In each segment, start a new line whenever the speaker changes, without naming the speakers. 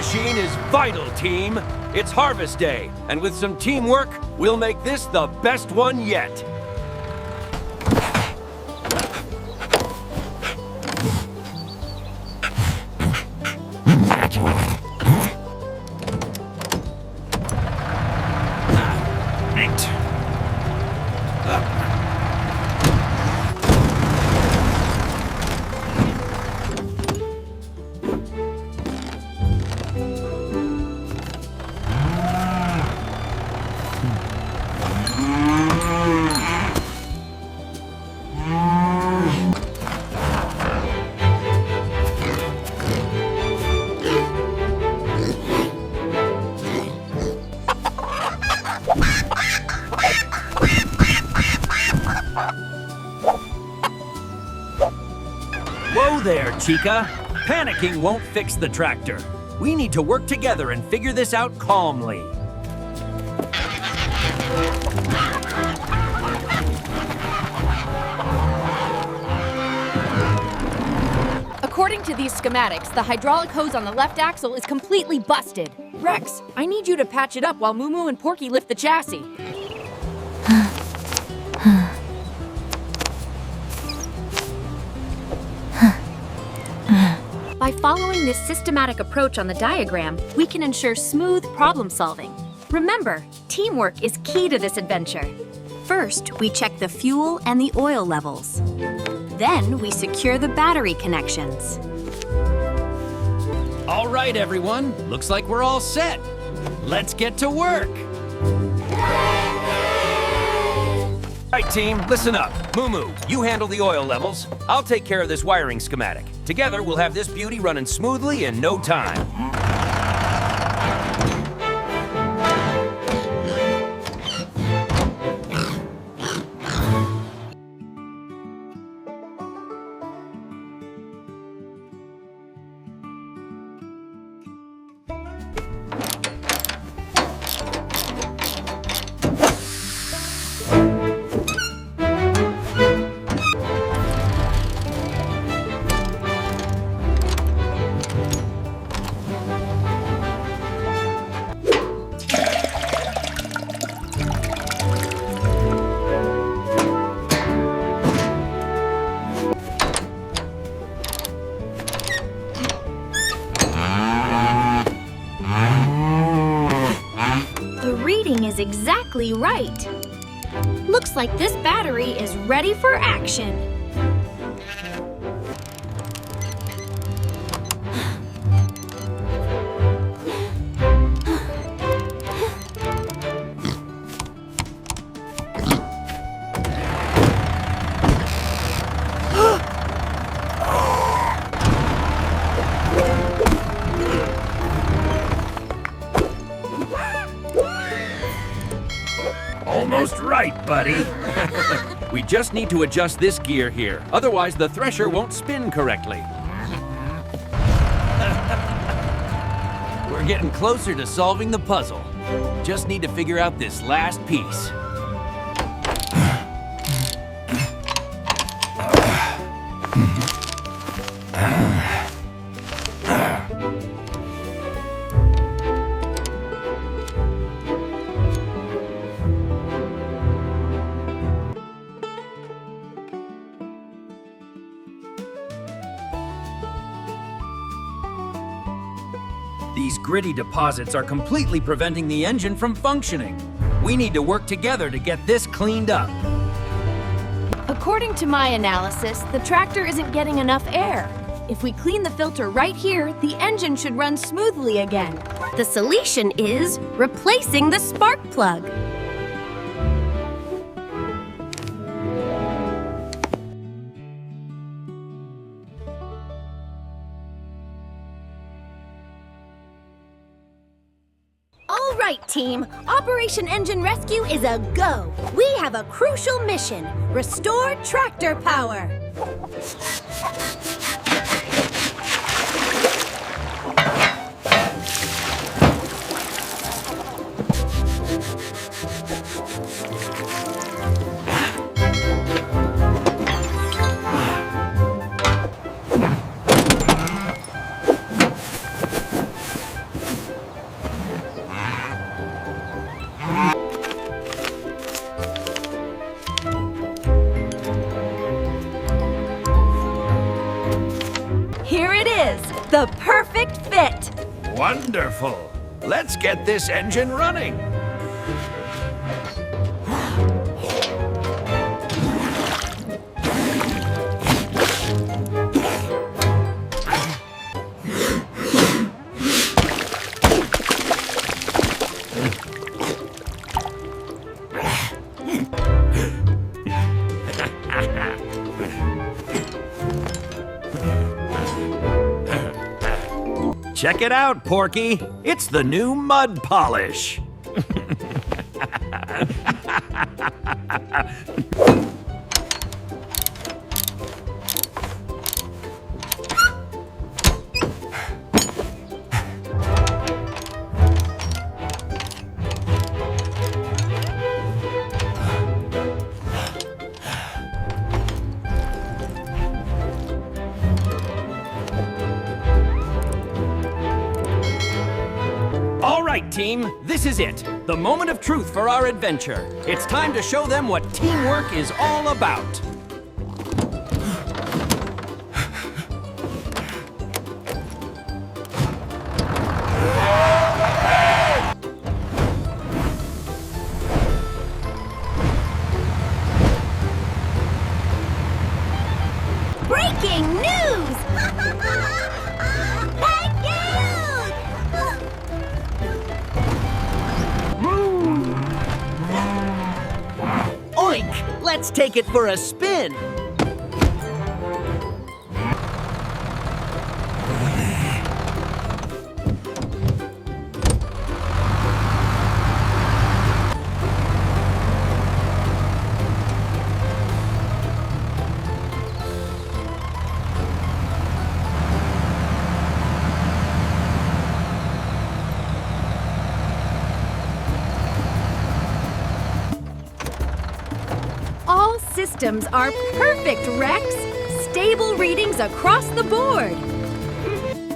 machine is vital, team. It's harvest day, and with some teamwork, we'll make this the best one yet. Whoa there, Chica. Panicking won't fix the tractor. We need to work together and figure this out calmly.
According to these schematics, the hydraulic hose on the left axle is completely busted. Rex, I need you to patch it up while Moo Moo and Porky lift the chassis. By following this systematic approach on the diagram, we can ensure smooth problem solving. Remember, teamwork is key to this adventure. First, we check the fuel and the oil levels. Then, we secure the battery connections.
All right, everyone. Looks like we're all set. Let's get to work. All right, team, listen up. Moo Moo, you handle the oil levels. I'll take care of this wiring schematic. Together, we'll have this beauty running smoothly in no time.
Is exactly right. Looks like this battery is ready for action.
Almost right, buddy. We just need to adjust this gear here. Otherwise, the thresher won't spin correctly. We're getting closer to solving the puzzle. Just need to figure out this last piece. These gritty deposits are completely preventing the engine from functioning. We need to work together to get this cleaned up.
According to my analysis, the tractor isn't getting enough air. If we clean the filter right here, the engine should run smoothly again. The solution is replacing the spark plug. All right, team. Operation Engine Rescue is a go. We have a crucial mission. Restore tractor power. the perfect fit.
Wonderful. Let's get this engine running. Check it out, Porky. It's the new mud polish. All right, team, this is it. The moment of truth for our adventure. It's time to show them what teamwork is all about.
Breaking news! Thank you!
Oink! Let's take it for a spin!
All systems are perfect, Rex. Stable readings across the board.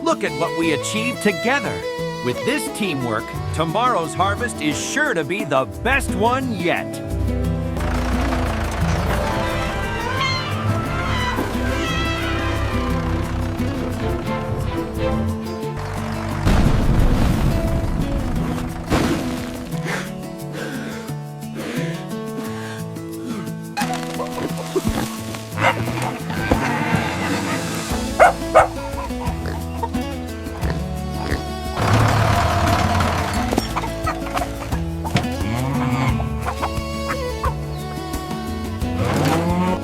Look at what we achieved together. With this teamwork, tomorrow's harvest is sure to be the best one yet.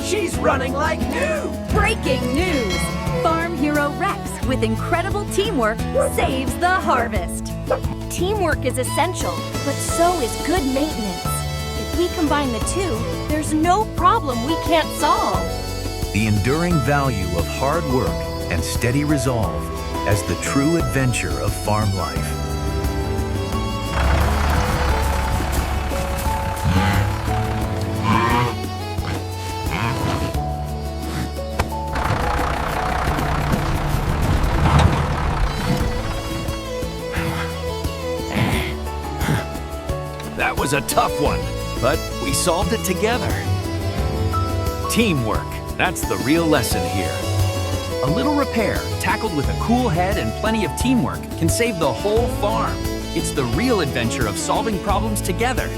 She's running like new!
Breaking news! Farm hero Rex, with incredible teamwork, saves the harvest. Teamwork is essential, but so is good maintenance. If we combine the two, there's no problem we can't solve.
The enduring value of hard work and steady resolve as the true adventure of farm life.
That was a tough one, but we solved it together. Teamwork, that's the real lesson here. A little repair, tackled with a cool head and plenty of teamwork, can save the whole farm. It's the real adventure of solving problems together.